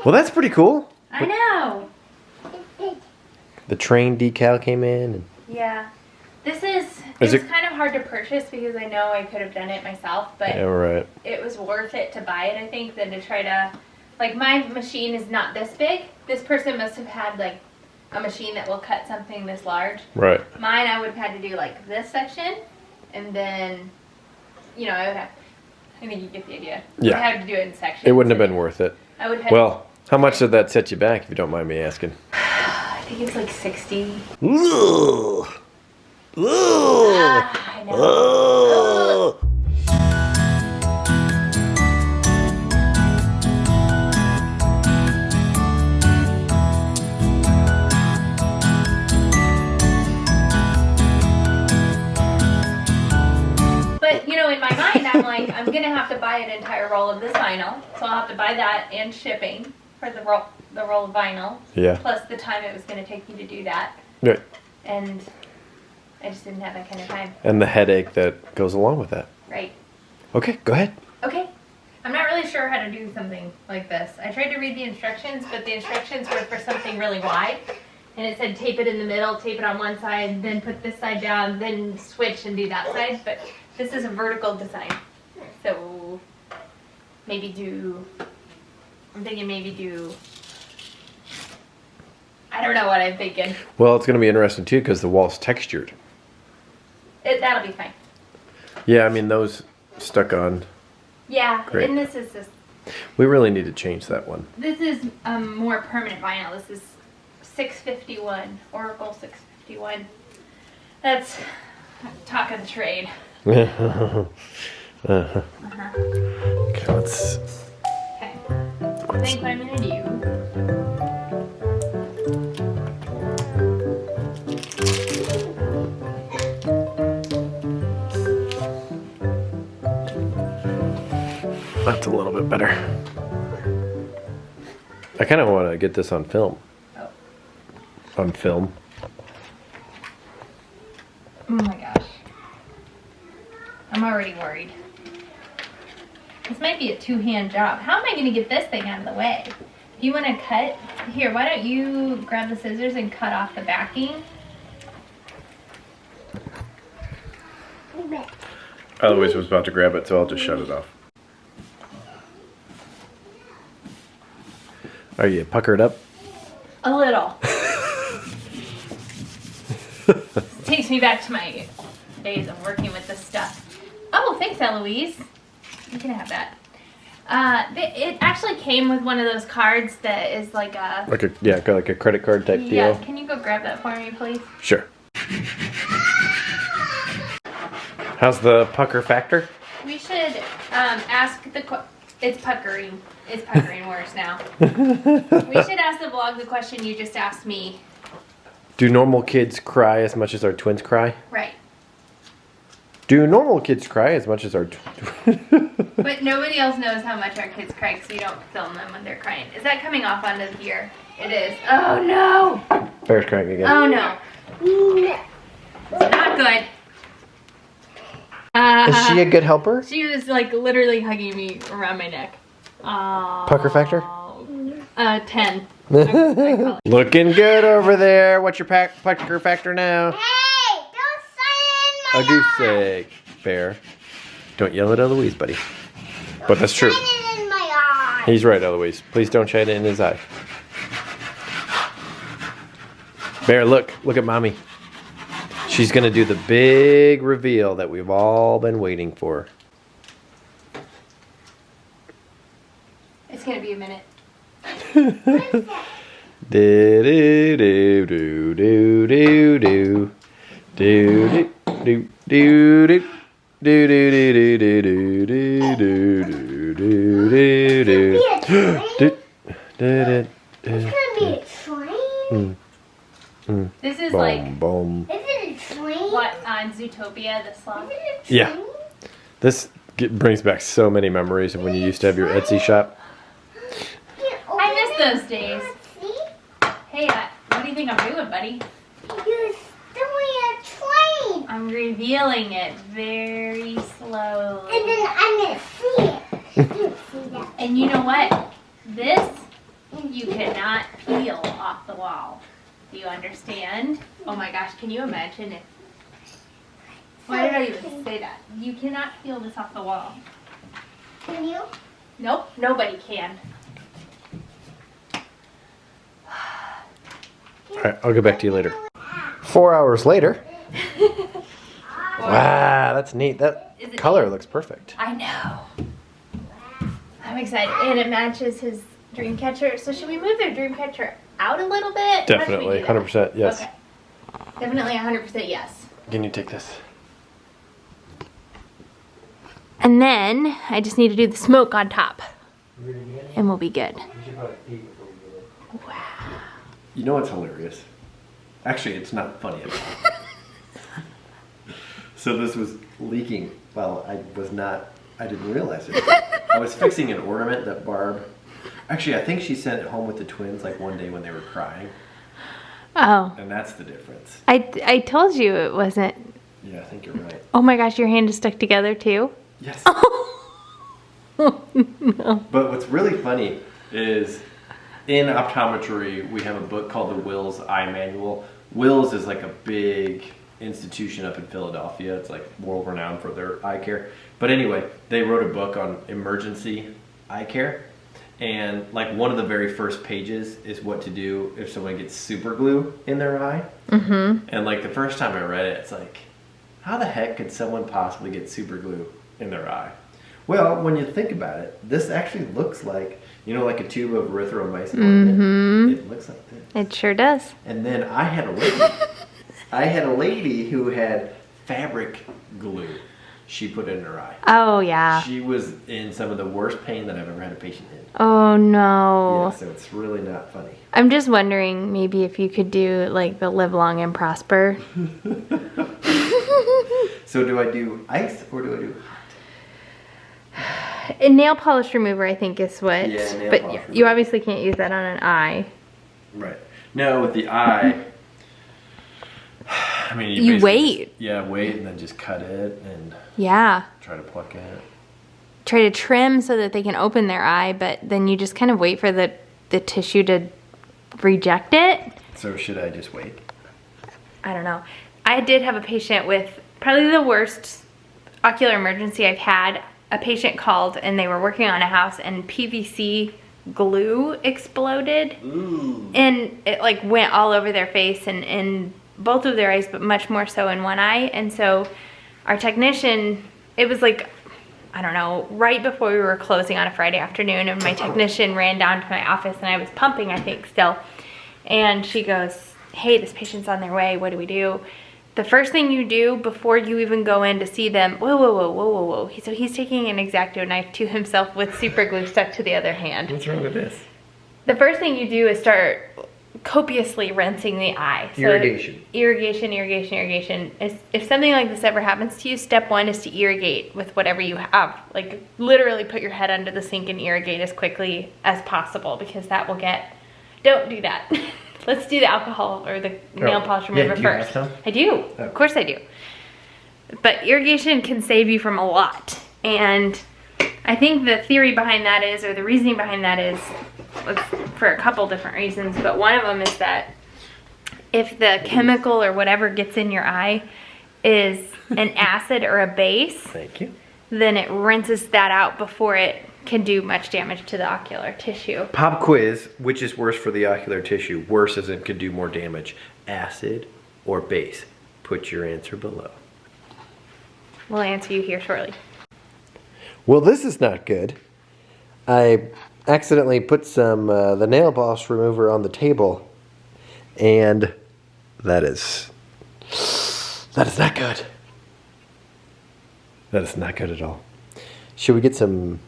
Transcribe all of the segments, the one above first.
Well, that's pretty cool. I know. The train decal came in. And Yeah. This is it kind of hard to purchase because I know I could have done it myself, but yeah, right. it was worth it to buy it, I think, than to try to, like, my machine is not this big. This person must have had, like, a machine that will cut something this large. Right. Mine, I would have had to do, like, this section, and then, you know, I think you get the idea. Yeah. I had to do it in sections. It wouldn't have been worth it. I would have. Well, how much did that set you back, if you don't mind me asking? I think it's like 60. Ugh. Ugh. I know. Ugh. But, you know, in my mind, I'm like, I'm going to have to buy an entire roll of this vinyl. So I'll have to buy that and shipping for the roll of vinyl. Yeah. Plus the time it was going to take me to do that. Right. And I just didn't have that kind of time. And the headache that goes along with that. Right. Okay, go ahead. Okay. I'm not really sure how to do something like this. I tried to read the instructions, but the instructions were for something really wide. And it said tape it in the middle, tape it on one side, then put this side down, then switch and do that side. But this is a vertical design. So I'm thinking maybe do, I don't know what I'm thinking. Well, it's going to be interesting too because the wall's textured. That'll be fine. Yeah, I mean those stuck on. Yeah, Great. and this is We really need to change that one. This is more permanent vinyl. This is 651, Oracle 651. That's talk of the trade. Okay, let's. Okay. I think what I'm gonna do. That's a little bit better. I kind of want to get this on film. Oh. On film. Oh my gosh. I'm already worried. This might be a two-hand job. How am I going to get this thing out of the way? If you want to cut, here, why don't you grab the scissors and cut off the backing? Eloise was about to grab it, so I'll just shut it off. Are you puckered up? A little. This takes me back to my days of working with this stuff. Oh, thanks, Eloise. You can have that. It actually came with one of those cards that is like a... Like a credit card type deal? Yeah, can you go grab that for me, please? Sure. How's the pucker factor? We should ask the... It's puckering. It's puckering worse now. We should ask the vlog the question you just asked me. Do normal kids cry as much as our twins cry? Right. Do normal kids cry as much as our But nobody else knows how much our kids cry because we don't film them when they're crying. Is that coming off onto here? It is. Oh no! Bear's crying again. Oh no. It's not good. Is she a good helper? She was like literally hugging me around my neck. Pucker factor? 10. Looking good over there. What's your pucker factor now? Hey, don't say it in A goose egg. Bear. Don't yell at Eloise, buddy. But that's true. Shine it in my eye. He's right, Eloise. Please don't shine it in his eye. Bear, look. Look at mommy. She's going to do the big reveal that we've all been waiting for. It's gonna be a minute. Do do do do do do do do do do do do do do do do do do do do. It's gonna be a train. This is like Boom. Is it a train? what on Zootopia, the song. Is it a train? Yeah. This brings back so many memories of when you used to have your Etsy shop. I miss those days. Hey, what do you think I'm doing, buddy? You're doing a train. I'm revealing it very slowly. And then I'm gonna see it. You see that? And you know what? This you cannot peel off the wall. Do you understand? Oh my gosh, can you imagine if... Why did I even say that? You cannot peel this off the wall. Can you? Nope, nobody can. All right, I'll get back to you later. 4 hours later. Wow, that's neat. That Is it color looks perfect. I know. I'm excited. And it matches his dream catcher. So should we move their dream catcher out a little bit? Definitely, 100% yes. Okay. Definitely 100% yes. Can you take this? And then I just need to do the smoke on top. And we'll be good. Wow. You know what's hilarious? Actually, it's not funny at all. So this was leaking while I didn't realize it. I was fixing an ornament that Barb, actually I think she sent it home with the twins like one day when they were crying. Oh. And that's the difference. I told you it wasn't. Yeah, I think you're right. Oh my gosh, your hand is stuck together too? Yes. Oh, no. But what's really funny is in optometry, we have a book called the Wills Eye Manual. Wills is like a big institution up in Philadelphia. It's like world renowned for their eye care. But anyway, they wrote a book on emergency eye care. And like one of the very first pages is what to do if someone gets super glue in their eye. Mm-hmm. And like the first time I read it, it's like, how the heck could someone possibly get super glue in their eye? Well, when you think about it, this actually looks like, you know, like a tube of erythromycin. Mm-hmm. It looks like this. It sure does. And then I had a lady who had fabric glue. She put it in her eye. Oh, yeah. She was in some of the worst pain that I've ever had a patient in. Oh, no. Yeah, so it's really not funny. I'm just wondering maybe if you could do like the live long and prosper. So do I do ice or do I do hot? A nail polish remover, I think, is what. Yeah, nail but polish you remover. obviously can't use that on an eye. Right. No, with the eye, I mean, You basically wait. just- yeah, wait and then just cut it and Yeah. try to pluck it. Try to trim so that they can open their eye, but then you just kind of wait for the tissue to reject it. So should I just wait? I don't know. I did have a patient with probably the worst ocular emergency I've had. A patient called and they were working on a house and PVC glue exploded. Ooh. And it like went all over their face and in both of their eyes, but much more so in one eye. And so our technician, it was like, I don't know, right before we were closing on a Friday afternoon, and my technician ran down to my office and I was pumping, I think, still. And she goes, hey, this patient's on their way, what do we do? The first thing you do before you even go in to see them, whoa. So he's taking an X-Acto knife to himself with super glue stuck to the other hand. What's wrong with this? The first thing you do is start copiously rinsing the eye. So Irrigation. Irrigation. If something like this ever happens to you, step one is to irrigate with whatever you have. Like literally put your head under the sink and irrigate as quickly as possible, because that will get, don't do that. Let's do the alcohol or the nail polish remover do you have first. some? I do, Oh. of course I do. But irrigation can save you from a lot. And I think the theory behind that is, or the reasoning behind that is, for a couple different reasons, but one of them is that if the chemical or whatever gets in your eye is an acid or a base, Thank you. then it rinses that out before it can do much damage to the ocular tissue. Pop quiz, which is worse for the ocular tissue? Worse as in could do more damage. Acid or base? Put your answer below. We'll answer you here shortly. Well, this is not good. I accidentally put some the nail polish remover on the table, and that is not good. That is not good at all. Should we get some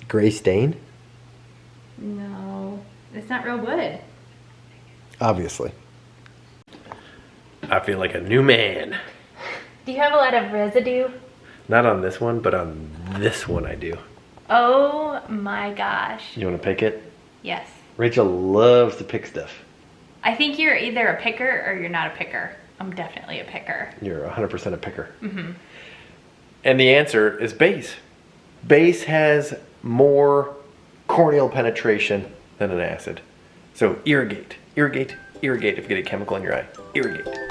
gray stain? No, it's not real good. Obviously. I feel like a new man. Do you have a lot of residue? Not on this one, but on this one I do. Oh my gosh. You want to pick it? Yes. Rachel loves to pick stuff. I think you're either a picker or you're not a picker. I'm definitely a picker. You're 100% a picker. Mm-hmm. And the answer is base. Base has more corneal penetration than an acid. So irrigate, irrigate, irrigate if you get a chemical in your eye. Irrigate.